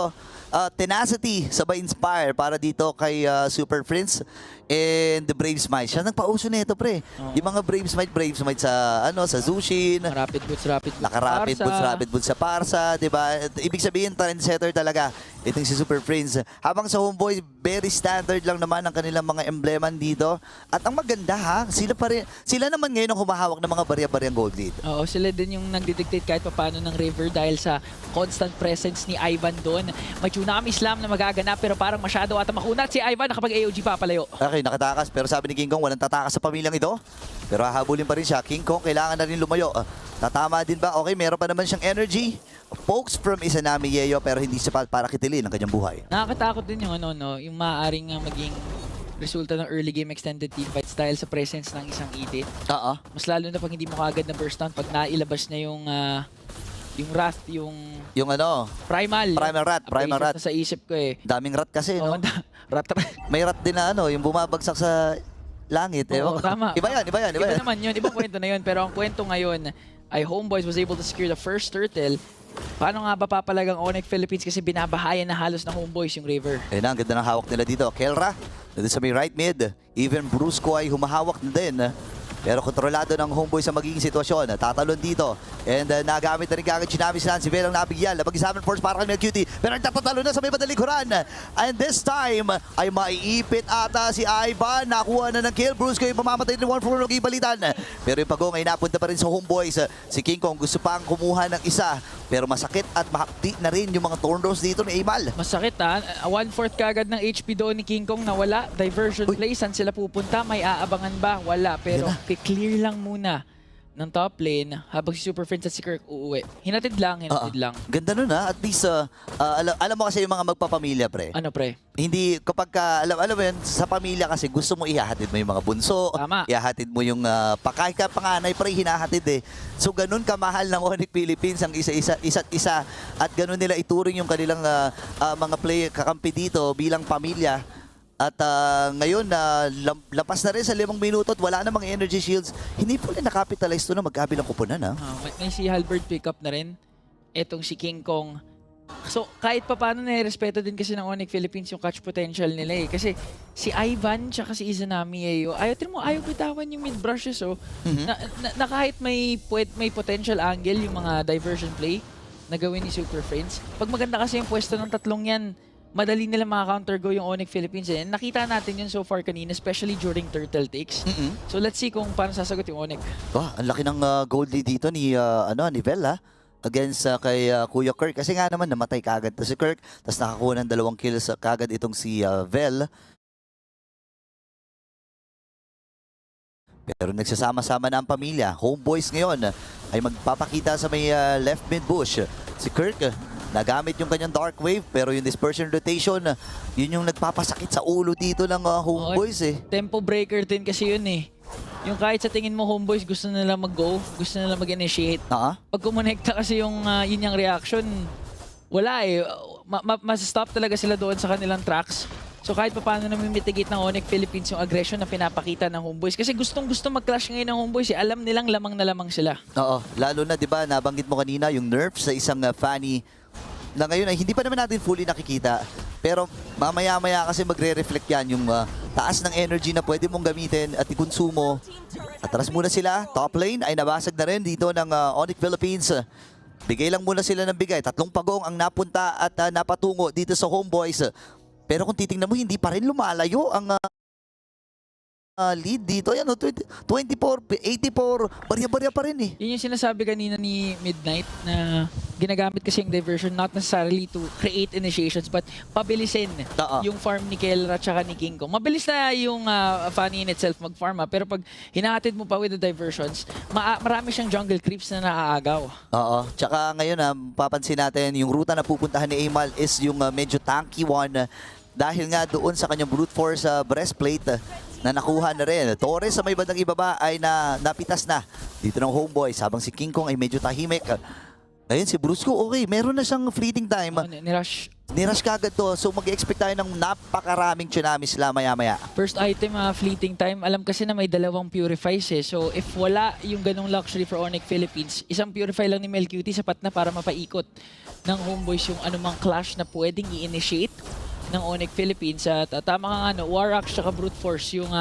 dito, tenacity sabay inspire para dito kay Super Prince and the Brave Smite. Siya nagpauso nito, pre. Yung mga Brave Smite sa sa Zushin, Rapid boots, naka-rapid boots sa Parsa, 'di ba? Ibig sabihin trendsetter talaga itong si Super Prince. Habang sa Homeboy, very standard lang naman ang kanilang mga embleman dito. At ang maganda sila naman ngayon ang humahawak ng mga barya-baryang gold lead. Oo, sila din yung nagdidictate kahit paano ng River dahil sa constant presence ni Ivan doon. May tsunami slam na magaganap pero parang masyado ata makunat si Ivan nakapag-AOG papalayo. Okay, nakatakas. Pero sabi ni King Kong, walang tatakas sa pamilyang ito. Pero hahabulin pa rin siya. King Kong, kailangan na rin lumayo. Tatama din ba? Okay, meron pa naman siyang energy. Pokes from Izanami Yeo pero hindi sapat para kitilin ang kanyang buhay. Nakakatakot din yung yung maaaring maging resulta ng early game extended teamfights dahil sa presence ng isang edit. Mas lalo na pag hindi mo kaagad na burst down, pag nailabas niya yung Wrath, yung Primal Rat. Primal Rat. Sa isip ko eh. Daming rat kasi, no? Rat. May rat din na yung bumabagsak sa langit. Oo, tama. Iba yan. Iba naman yun. Ibang kwento na yun. Pero ang kwento ngayon ay Homeboys was able to secure the first turtle. Paano nga ba papalagang Onyx Philippines kasi binabahayan na halos ng Homeboys yung River? Ayun na, ang ganda ng hawak nila dito. Kelra, nandun sa may right mid. Even Brusco ay humahawak na din. Pero kontrolado ng Homeboys sa magiging sitwasyon. Tatalon dito. And nagamit na rin kagad Tsunami Slam. Si Velang nabigyan. Labag-isaman force para kay Cutie. Pero nagtatatalo na sa may madalikuran. And this time ay maiipit ata si Ivan. Nakuha na ng kill. Bruce yung pamamatay ng 1-4 ng ibalitan. Pero yung pagong ay napunta pa rin sa Homeboys. Si King Kong gusto pang kumuha ng isa. Pero masakit at mahapdi na rin yung mga tornos dito ni Emal. Masakit 1/4 kagad ng HP doon ni King Kong na wala. Diversion play. Saan sila pupunta? May aabangan ba? Wala. Pero clear lang muna ng top lane habang si Super Prince at si Kirk uuwi. Hinatid lang. Ganda nun At least, alam mo kasi yung mga magpapamilya, pre. Ano, pre? Hindi, kapag alam mo yun, sa pamilya kasi gusto mo ihahatid mo yung mga bunso. Tama. Ihahatid mo yung kahit ka panganay, pre, hinahatid eh. So ganun kamahal ng Onyx Philippines ang isa't isa. At ganun nila ituring yung kanilang mga player kakampi dito bilang pamilya. At ngayon, lapas na rin sa 5 minuto at wala namang energy shields. Hindi po rin nakapitalize to na magkabilang kupunan. May si Halberd pick up na rin. Etong si King Kong. So, kahit pa paano nire-respeto din kasi ng Onyx Philippines yung catch potential nila eh. Kasi si Ivan tsaka si Izanami ayaw bitawan yung mid-brushes na kahit may potential angle yung mga diversion play na gawin ni Super Friends. Pag maganda kasi yung pwesto ng tatlong yan, madali nila maka-counter-go yung Onyx Philippines. Nakita natin yun so far kanina, especially during turtle takes. So let's see kung paano sasagot yung Onyx. Ang laki ng gold lead dito ni Vel against kay Kuya Kirk. Kasi nga naman namatay kagad to si Kirk. Tapos nakakuha ng 2 kills kagad itong si Vel. Pero nagsasama-sama na ang pamilya. Homeboys ngayon ay magpapakita sa may left mid bush. Si Kirk nagamit yung kanyang Dark Wave pero yung Dispersion Rotation, yun yung nagpapasakit sa ulo dito ng Homeboys eh. Tempo breaker din kasi yun eh. Yung kahit sa tingin mo Homeboys gusto nila mag-go, gusto nila mag-initiate. Pag kumonekta kasi yung yun yung reaction, wala eh. Mas-stop talaga sila doon sa kanilang tracks. So kahit pa paano namimitigate ng Onyx Philippines yung aggression na pinapakita ng Homeboys. Kasi gustong-gusto mag-clash ngayon ng Homeboys eh. Alam nilang lamang na lamang sila. Lalo na 'di ba nabanggit mo kanina yung nerf sa isang Fanny na ngayon ay hindi pa naman natin fully nakikita. Pero mamaya-maya kasi magre-reflect yan yung taas ng energy na pwede mong gamitin at ikonsumo. Atras muna sila. Top lane ay nabasag na rin dito ng Onyx Philippines. Bigay lang muna sila ng bigay. 3 pagong ang napunta at napatungo dito sa Homeboys. Pero kung titingnan mo, hindi pa rin lumalayo ang lead dito. Yan, 24, 84, barya-barya pa rin eh. Yun yung sinasabi kanina ni Midnight na ginagamit kasi yung diversion not necessarily to create initiations but pabilisin yung farm ni Kelra tsaka ni King Kong. Mabilis na yung Fanny in itself mag-farm pero pag hinahatid mo pa with the diversions, marami siyang jungle creeps na naaagaw. Tsaka ngayon papansin natin yung ruta na pupuntahan ni Emal is yung medyo tanky one dahil nga doon sa kanyang brute force breastplate na nakuha na rin. Torres sa may bandang ibaba ay napitas na dito ng Homeboys habang si King Kong ay medyo tahimik. Ayun, si Brusco, okay, meron na siyang fleeting time. Nirush. Nirush kagad to, so mag-expect tayo ng napakaraming tsunami sila maya-maya. First item, fleeting time. Alam kasi na may dalawang purifies eh. So if wala yung ganong luxury for Onyx Philippines, isang purify lang ni Melcutie sapat na para mapaikot ng Homeboys yung anumang clash na pwedeng i-initiate ng Onyx Philippines. At tama nga nga, War Axe tsaka Brute Force yung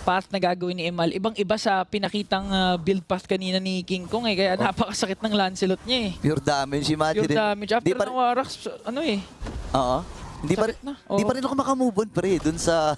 path na gagawin ni Emal. Ibang-iba sa pinakitang build path kanina ni King Kong eh. Kaya napakasakit ng Lancelot niya eh. Pure damage, imagine. Pure damage. After ng War Axe, ano eh. Oo. Hindi pa, Sakit na. hindi pa rin ako makamove on pre dun sa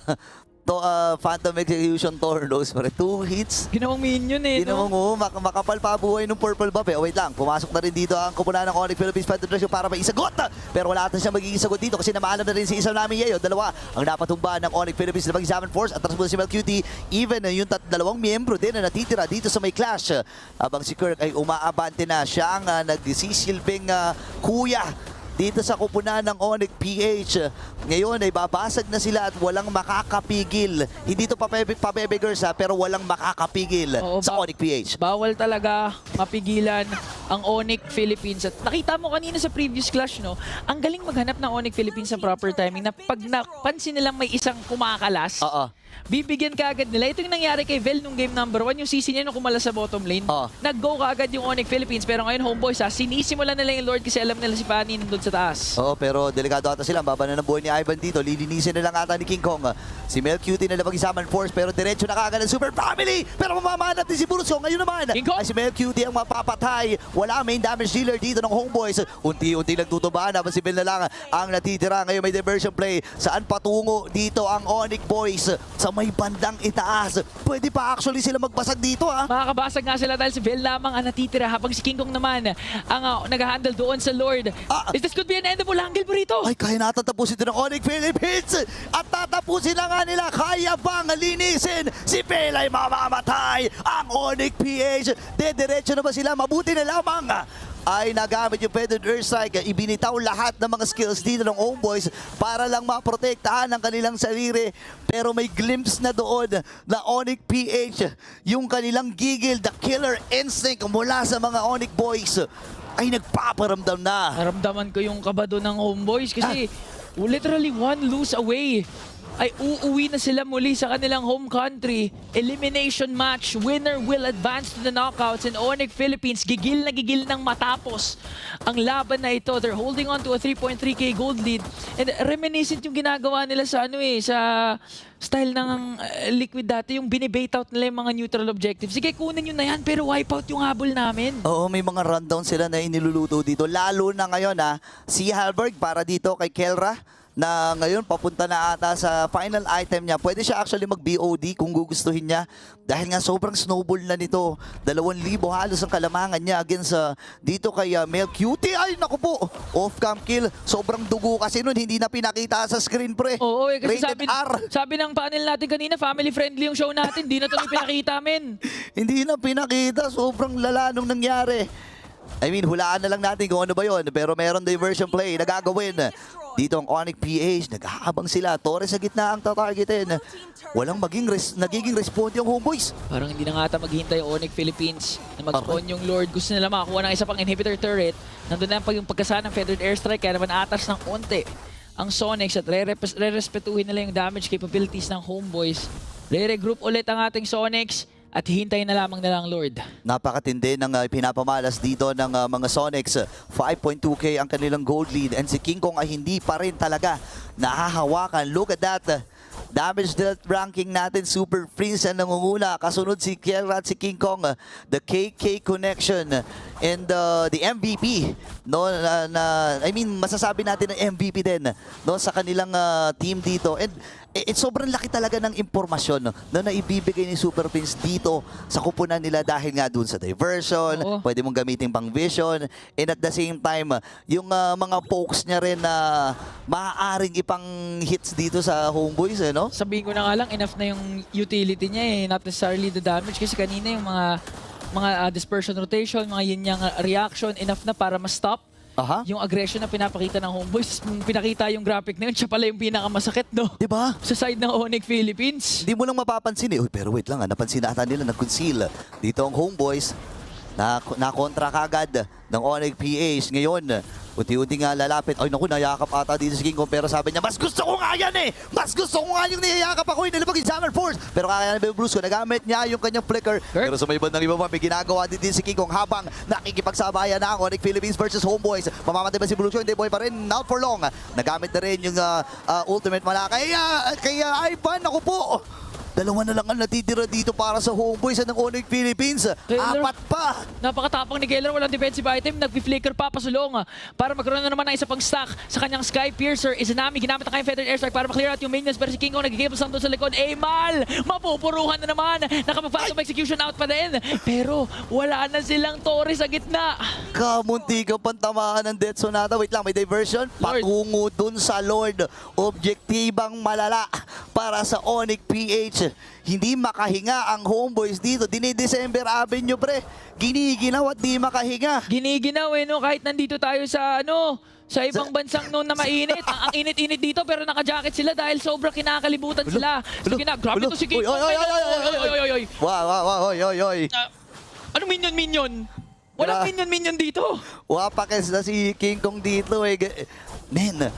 Phantom Execution Tornos pre. 2 hits. Ginawang minion eh. Ginawang mo, makapal pa buhay ng purple buff eh. Oh, wait lang, pumasok na rin dito ang kupunan ng Onyx Philippines Federation para maisagot. Pero wala natin siya magiging sagot dito kasi namaalam na rin si isang namin yayo. Dalawa ang napatumbaan ng Onyx Philippines na mag-examine force at tapos si Melcutie. Even yung dalawang miyembro din na natitira dito sa may clash. Habang si Kirk ay umaabante na. Siya ang nagsisilbing kuya dito sa kupunan ng Onyx PH. Ngayon ay babasag na sila at walang makakapigil. Hindi ito papebegers pero walang makakapigil sa Onyx PH. Bawal talaga mapigilan ang Onyx Philippines. At nakita mo kanina sa previous clash, no? Ang galing maghanap ng Onyx Philippines sa proper timing na pag napansin nilang may isang kumakalas, bibigyan ka agad nila. Ito yung nangyari kay Vel nung game number 1, yung CC niya nung kumala sa bottom lane. Nag-go ka agad yung Onyx Philippines. Pero ngayon, Homeboys, sinisimulan nila yung Lord kasi alam nila si Fanny nandun sa taas. Oo, pero delikado ata sila. Baba na ng buhay ni Ivan dito. Lilinisin na lang ata ni King Kong. Si Melcutie na napag-isaman force pero diretso na kagad ng Super Family. Pero mamamanat din si Burso. Ngayon naman ay si Melcutie ang mapapatay. Wala main damage dealer dito ng Homeboys. Unti-unti nagtutubahan. Habang si Bel na lang ang natitira. Ngayon may diversion play. Saan patungo dito ang Onyx Boys? Sa may bandang itaas. Pwede pa actually sila magbasag dito ha. Makakabasag nga sila dahil si Vel lamang ang natitira habang si King Kong naman ang nag-handle doon sa Lord. This could be an endable angle burrito. Ay, kaya natatapusin ito ng Onyx Philippines. At tatapusin na nga nila. Kaya bang linisin? Si Vel ay mamamatay. Ang Onyx PH. Dediretso na ba sila? Mabuti na lamang ay nagamit yung Feathered Earthstrike. Ibinitaw lahat ng mga skills dito ng Homeboys para lang maprotektahan ang kanilang sarili. Pero may glimpse na doon na Onyx PH. Yung kanilang gigil, the killer instinct mula sa mga Onyx Boys ay nagpaparamdam na. Naramdaman ko yung kabado ng Homeboys kasi literally one lose away ay uuwi na sila muli sa kanilang home country. Elimination match. Winner will advance to the knockouts and Onyx Philippines gigil na gigil ng matapos ang laban na ito. They're holding on to a 3.3k gold lead and reminiscent yung ginagawa nila sa sa style ng Liquid dati, yung binibait out nila yung mga neutral objectives. Sige, kunin nyo na yan, pero wipe out yung habol namin. Oo, may mga rundown sila na iniluluto dito. Lalo na ngayon si Halberg para dito kay Kelra na ngayon papunta na ata sa final item niya. Pwede siya actually mag-BOD kung gugustuhin niya. Dahil nga sobrang snowball na nito. 2,000 halos ang kalamangan niya against dito kay Melcutie. Ay, naku po! Off-cam kill. Sobrang dugo kasi nun. Hindi na pinakita sa screen, pre. Oo, kasi Rated R. sabi ng panel natin kanina, family-friendly yung show natin. Hindi na ito pinakita, men. Hindi na pinakita. Sobrang lala nung nangyari. I mean, hulaan na lang natin kung ano ba yun. Pero meron diversion play na gagawin. Dito ang Onyx PH, nag-aabang sila. Torres sa gitna ang tatargetin. Walang nagiging respond yung Homeboys. Parang hindi na nga ata maghihintay yung Onyx Philippines na mag-spawn yung Lord. Gusto nila makakuha ng isa pang inhibitor turret. Nandun na yung pagkasana ng Feathered Airstrike. Kaya naman atas ng konti ang Sonics at re-respetuhin nila yung damage capabilities ng Homeboys. Re-regroup ulit ang ating Sonics at hihintayin na lamang nilang Lord. Napakatindi ng pinapamalas dito ng mga Sonics. 5.2k ang kanilang gold lead and si King Kong ay hindi pa rin talaga nahahawakan. Look at that. Damage dealt ranking natin, Super Prince ang nangunguna. Kasunod si Kielra at si King Kong. The KK connection and the MVP. No, I mean, masasabi natin ng MVP din no, sa kanilang team dito. And sobrang laki talaga ng impormasyon na naibibigay ni Super Prince dito sa kupunan nila dahil nga dun sa diversion, pwede mong gamitin pang vision, and at the same time, yung mga pokes niya rin na maaaring ipang hits dito sa Homeboys, no? Sabihin ko na nga lang, enough na yung utility niya not necessarily the damage kasi kanina yung mga dispersion rotation, mga yin-yang reaction, enough na para ma-stop yung aggression na pinapakita ng Homeboys. Nung pinakita yung graphic na yun, siya pala yung pinakamasakit, no? Diba? Sa side ng Onyx Philippines. Hindi mo lang mapapansin Uy, pero wait lang napansin na ata nila, nag-conceal. Dito ang Homeboys. nakontra kagad ng Onyx PH. Ngayon, unti-unti nga lalapit. Ay naku, nayakap ata dito si King Kong, pero sabi niya, mas gusto ko nga yan eh! Mas gusto ko nga yung niyayakap ako, nilabag yung Summer Force. Pero kaya na Bruce ko, nagamit niya yung kanyang flicker. Pero sa may bandang iba pa, may ginagawa din si King Kong habang nakikipagsabayan na ang Onyx Philippines versus Homeboys. Mamamatay ba si Bruce ko? Hindi, boy pa rin. Not for long. Nagamit na rin yung ultimate malaka. Kaya Ivan, ako po! Dalawa na lang ang natitira dito para sa Homeboys ng Onyx Philippines. Taylor. 4 pa! Napakatapang ni Keller, walang defensive item, nag-flicker pa pasulong para magkaroon na naman ng isa pang stack sa kanyang Sky Piercer. Izanami, ginamit na kayong Feathered Airstrike para maklear out yung minions, pero si King Kong nagigibos lang doon sa likod. Mal! Mapupuruhan na naman! Nakapag-phantom execution out pa din, pero wala na silang Torres sa gitna. Kamunti ka pantamaan ng Death Sonata. Wait lang, may diversion. Patungo dun sa Lord. Objektibang malala para sa Onyx PH. Hindi makahinga ang Homeboys dito. Dini-December Avenue, pre. Giniginaw at di makahinga. Giniginaw no, kahit nandito tayo sa sa ibang bansang noon na mainit. Ang init-init dito pero naka-jacket sila dahil sobra kinakalibutan sila. So grabe to si King Kong. Oy. Wow. Ano minion? Walang minion dito. Wapakes na si King Kong dito eh. Men,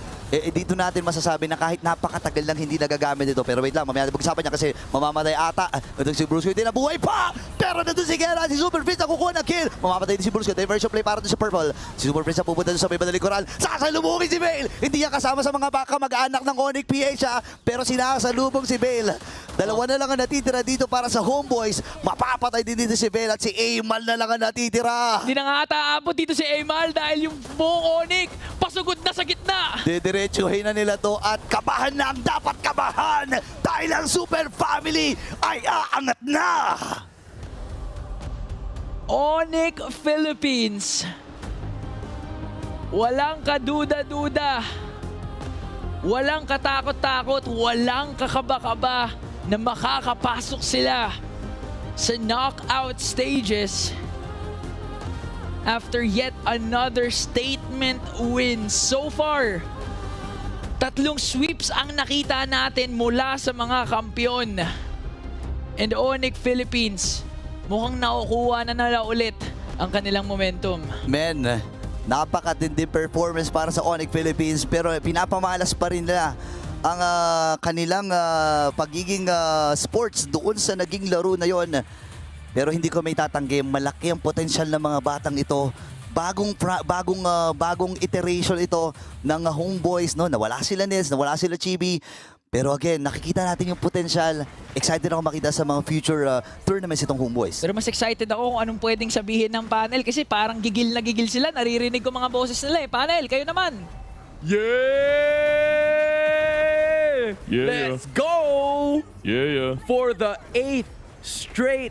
dito natin masasabi na kahit napakatagal lang hindi nagagamit ito. Pero wait lang, mamaya pag-usapan niya kasi mamamatay ata. Ito si Bruce, hindi na buhay pa! Pero nandun si Gera, si Super Prince na kukuha ng kill. Mamamatay din si Bruce, diversion play para doon sa Purple. Si Super Prince na pupunta doon sa may badalikuran. Sasalubungin si Bale! Hindi niya kasama sa mga baka mag-anak ng Onyx PH ha. Pero sinasalubong si Bale. Dalawa na lang ang natitira dito para sa Homeboys. Mapapatay din dito si Bale at si Amal na lang ang natitira. Hindi na nga ata aabot dito si Amal dahil yung buong Onyx pasugod na sa gitna. Didiretsuhin na nila to at kabahan na ang dapat kabahan dahil ang Super Family ay aangat na! Onyx Philippines. Walang kaduda-duda. Walang katakot-takot. Walang kakaba-kaba na makakapasok sila sa knockout stages after yet another statement win. So far, 3 sweeps ang nakita natin mula sa mga kampiyon. And Onyx Philippines, mukhang nakukuha na nila ulit ang kanilang momentum. Men, napakatinding performance para sa Onyx Philippines pero pinapamalas pa rin nila ang kanilang pagiging sports doon sa naging laro na yon. Pero hindi ko may tatanggi, malaki ang potensyal ng mga batang ito. Bagong iteration ito ng Homeboys, no? Nawala sila Nils, nawala sila Chibi. Pero again, nakikita natin yung potensyal. Excited ako makita sa mga future tournaments itong Homeboys. Pero mas excited ako kung anong pwedeng sabihin ng panel kasi parang gigil na gigil sila. Naririnig ko mga boses nila eh. Panel, kayo naman. Let's go! For the 8th straight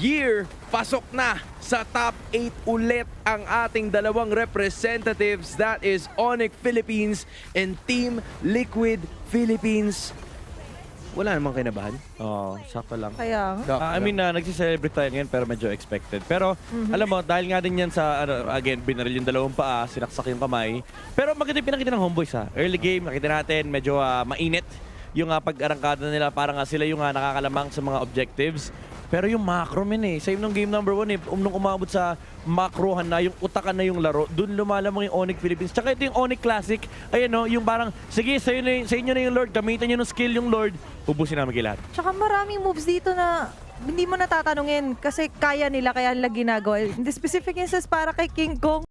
year, pasok na sa top 8 ulit ang ating dalawang representatives. That is Onyx Philippines and Team Liquid Philippines. Wala namang kinabahan. Sakto lang. Kaya nga. I mean, nagsiselebrate tayo ngayon pero medyo expected. Pero alam mo, dahil nga din yan sa, again, binaril yung dalawang paa, sinaksak yung kamay. Pero maganda yung pinakita ng Homeboys ha. Early game, nakita natin, medyo mainit yung pag-arangkada nila. Parang sila yung nakakalamang sa mga objectives. Pero yung macro same nung game number 1 nung umabot sa macrohan na, yung utakan na yung laro, dun lumalamang yung Onyx Philippines. Tsaka ito yung Onyx Classic, ayan yung parang, sige, sa inyo na yung Lord, gamitan nyo ng skill yung Lord, ubusin namin kay lahat. Tsaka maraming moves dito na hindi mo natatanungin kasi kaya nila, kaya nila ginagawa. In the specific instance para kay King Kong,